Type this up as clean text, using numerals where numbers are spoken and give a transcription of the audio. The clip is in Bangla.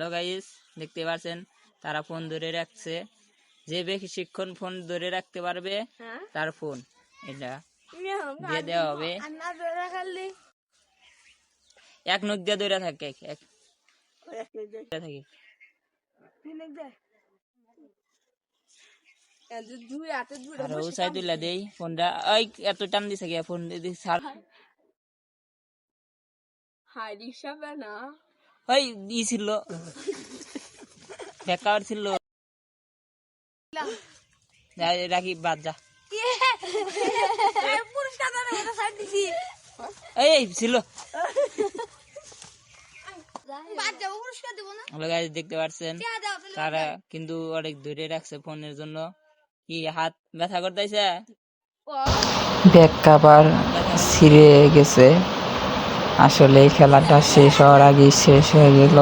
হ্যালো গাইস, দেখতে পাচ্ছেন তারা ফোন ধরে রাখছে। যে বেশিক্ষণ ফোন ধরে রাখতে পারবে তার ফোন এটা দিয়ে দেওয়া হবে। এক নখ দিয়ে ধরে থাকে আর ও সাইড তুলে দেই ফোনটা। ওই এত টান দিছে গিয়া ফোন দি সার হাই রিকশা না ওই দিছিল বেকার ছিল রাখি বাদ যা এই ছিল। দেখতে পাচ্ছেন তারা কিন্তু অনেক দূরে রাখছে ফোনের জন্য। কি হাত ব্যথা করতেছে, ব্যাক কভার ছিঁড়ে গেছে। আসলে খেলাটা শেষ হওয়ার আগে শেষ হয়ে গেল।